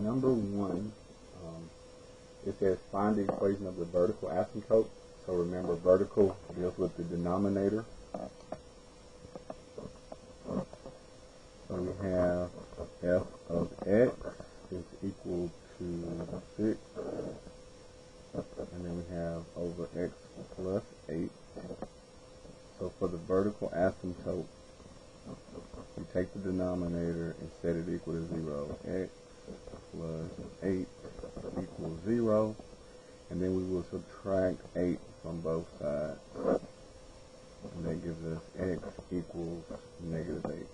number 1, it says find the equation of the vertical asymptote. So remember, vertical deals with the denominator. So we have f of x is equal to 6, and then we have over x plus 8. So for the vertical asymptote, you take the denominator and set it equal to 0. X plus 8 equals 0. And then we will subtract 8 from both sides. And that gives us x equals negative 8.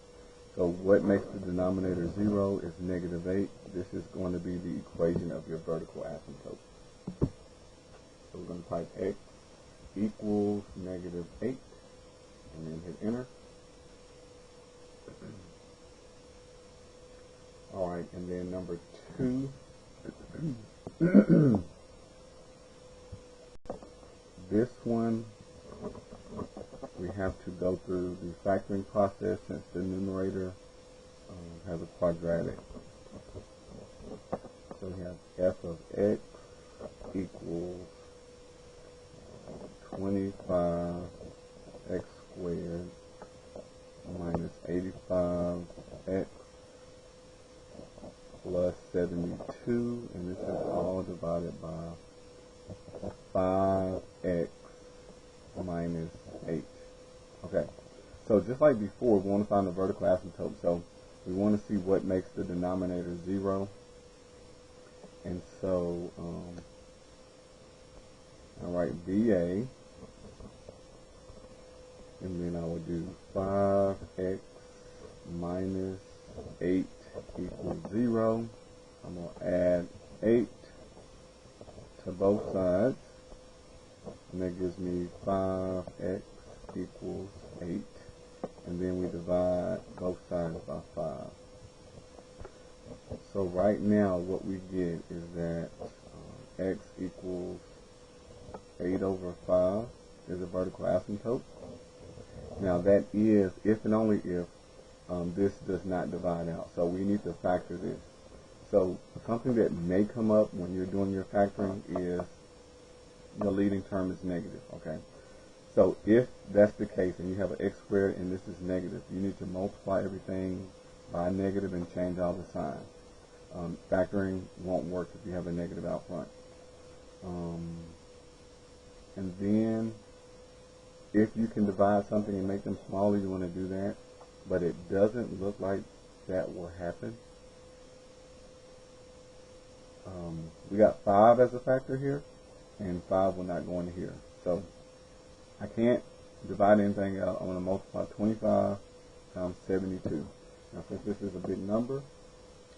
So what makes the denominator 0 is negative 8. This is going to be the equation of your vertical asymptote. So we're going to type x equals negative 8 and then hit enter. Alright, and then number 2. This one, we have to go through the factoring process since the numerator has a quadratic. So we have f of x equals 25 x squared minus 85 x plus 72, and this is all divided by 5x minus 8. Okay, so just like before, we want to find the vertical asymptote. So we want to see what makes the denominator 0. And so, I write VA, and then I would do 5x minus 8 equals 0. I'm going to add 8 to both sides, and that gives me 5x equals 8, and then we divide both sides by 5. So right now what we get is that x equals 8 over 5 is a vertical asymptote. Now that is if and only if this does not divide out. So we need to factor this. So something that may come up when you're doing your factoring is the leading term is negative. Okay. So if that's the case and you have an x squared and this is negative, you need to multiply everything by negative and change all the signs. Factoring won't work if you have a negative out front. And then if you can divide something and make them smaller, you want to do that. But it doesn't look like that will happen. We got 5 as a factor here, and 5 will not go into here. So I can't divide anything out. I'm going to multiply 25 times 72. Now since this is a big number,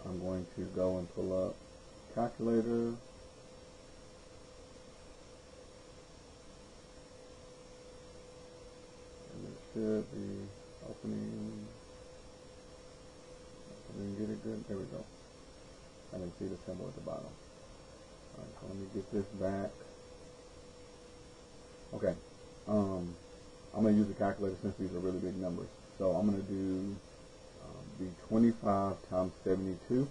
I'm going to go and pull up calculator. And it should be opening. I didn't get it good. There we go. I didn't see the symbol at the bottom. Alright, so let me get this back. Okay. I'm going to use a calculator since these are really big numbers. So I'm going to do the 25 times 72.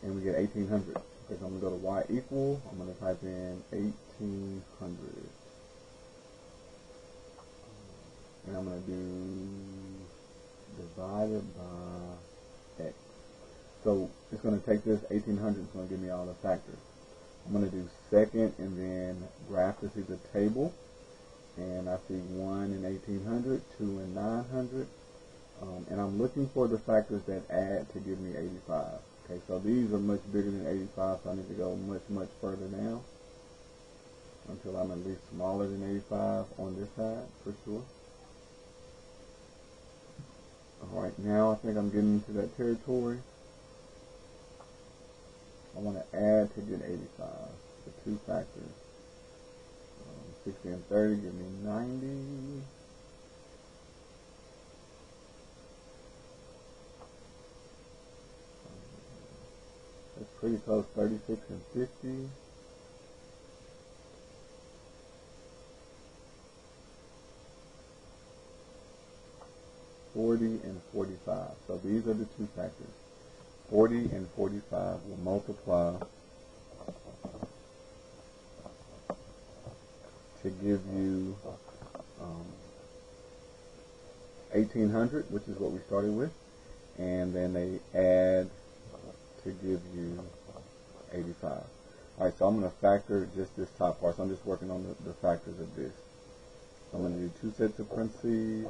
And we get 1800. Okay, so I'm going to go to y equal. I'm going to type in 1800. And I'm going to do divided by x. So it's going to take this 1800, it's going to give me all the factors. I'm going to do second and then graph to see the table. And I see 1 in 1800, 2 in 900. And I'm looking for the factors that add to give me 85. Okay, so these are much bigger than 85, so I need to go much, much further down until I'm at least smaller than 85 on this side, for sure. Alright, now I think I'm getting into that territory. I want to add to get 85, the two factors. 60 and 30 give me 90. That's pretty close, 36 and 50. 40 and 45. So these are the two factors. 40 and 45 will multiply to give you 1800, which is what we started with, and then they add to give you 85. Alright, so I'm going to factor just this top part. So I'm just working on the factors of this. So I'm going to do two sets of parentheses.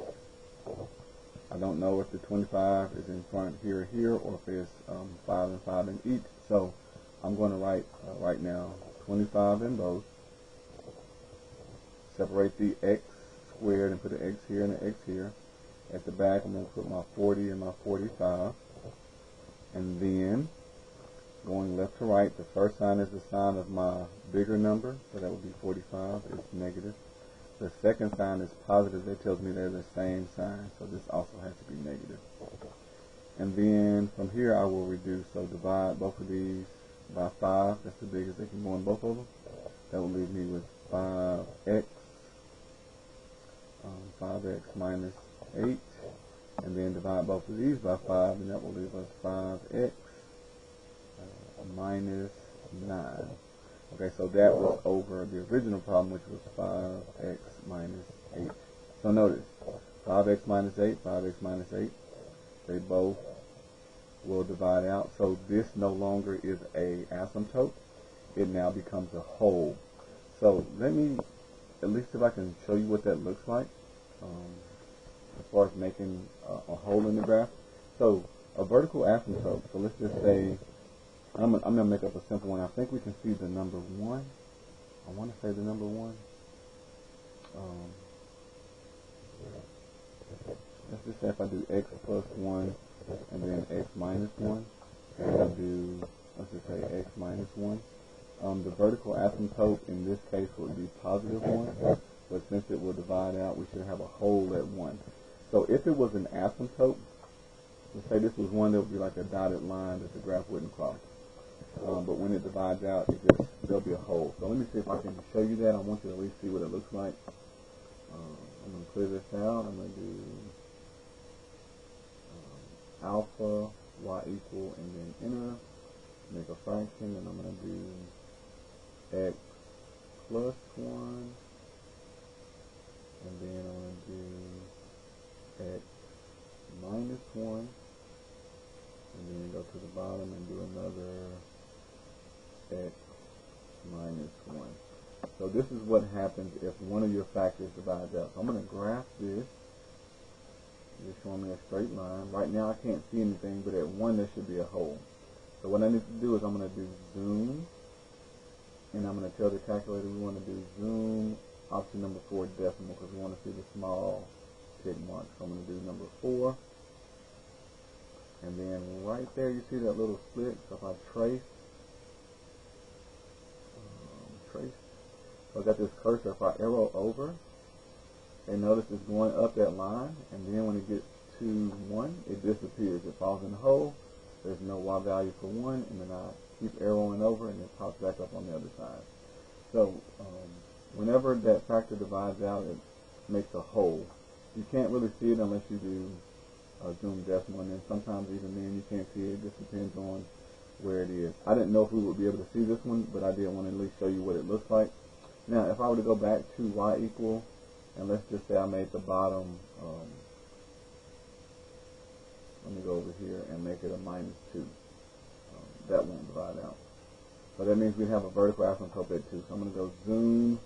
I don't know if the 25 is in front here or here, or if it's 5 and 5 in each. So I'm going to write right now 25 in both. Separate the x squared and put an x here and an x here. At the back, I'm going to put my 40 and my 45. And then, going left to right, the first sign is the sign of my bigger number, so that would be 45. It's negative. The second sign is positive. That tells me they're the same sign, so this also has to be negative. And then from here, I will reduce. So divide both of these by 5. That's the biggest they can go in both of them. That will leave me with 5x. 5x minus 8, and then divide both of these by 5, and that will leave us 5x minus 9. Okay, so that was over the original problem, which was 5x minus 8. So notice, 5x minus 8, 5x minus 8, they both will divide out. So this no longer is a asymptote. It now becomes a whole. So let me, at least if I can show you what that looks like. As far as making a hole in the graph. So a vertical asymptote, so let's just say, I'm going to make up a simple one. I think we can see the number 1. I want to say the number 1. Let's just say if I do x plus 1 and then x minus 1, and I do, let's just say x minus 1. The vertical asymptote in this case would be positive 1. But since it will divide out, we should have a hole at 1. So if it was an asymptote, let's say this was one that would be like a dotted line that the graph wouldn't cross. But when it divides out, there'll be a hole. So let me see if I can show you that. I want you to at least see what it looks like. I'm going to clear this out. I'm going to do alpha, y equal, and then enter, make a fraction, and I'm going to do x plus 1. And then I'm going to do x minus 1, and then go to the bottom and do another x minus 1. So this is what happens if one of your factors divides out. So I'm going to graph this. It's showing me a straight line. Right now I can't see anything, but at 1 there should be a hole. So what I need to do is I'm going to do zoom, and I'm going to tell the calculator we want to do zoom option number 4 decimal, because we want to see the small tick mark. So I'm going to do number 4, and then right there you see that little split. So if I trace, so I got this cursor. If I arrow over, and notice it's going up that line, and then when it gets to 1, it disappears. It falls in the hole. There's no y value for 1, and then I keep arrowing over, and it pops back up on the other side. So whenever that factor divides out, it makes a hole. You can't really see it unless you do zoom decimal, and then sometimes even then you can't see it. It just depends on where it is. I didn't know if we would be able to see this one, but I did want to at least show you what it looks like. Now, if I were to go back to y equal, and let's just say I made the bottom, let me go over here and make it a minus 2. That won't divide out. So that means we have a vertical asymptote at 2. So I'm going to go zoom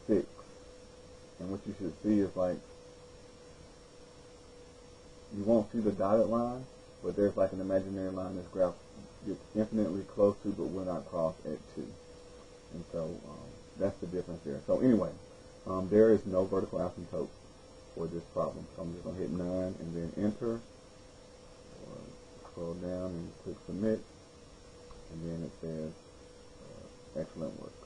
6. And what you should see is like, you won't see the dotted line, but there's like an imaginary line this graph gets infinitely close to, but will not cross at 2. And so that's the difference there. So anyway, there is no vertical asymptote for this problem. So I'm just going to hit 9 and then enter. Scroll down and click submit. And then it says excellent work.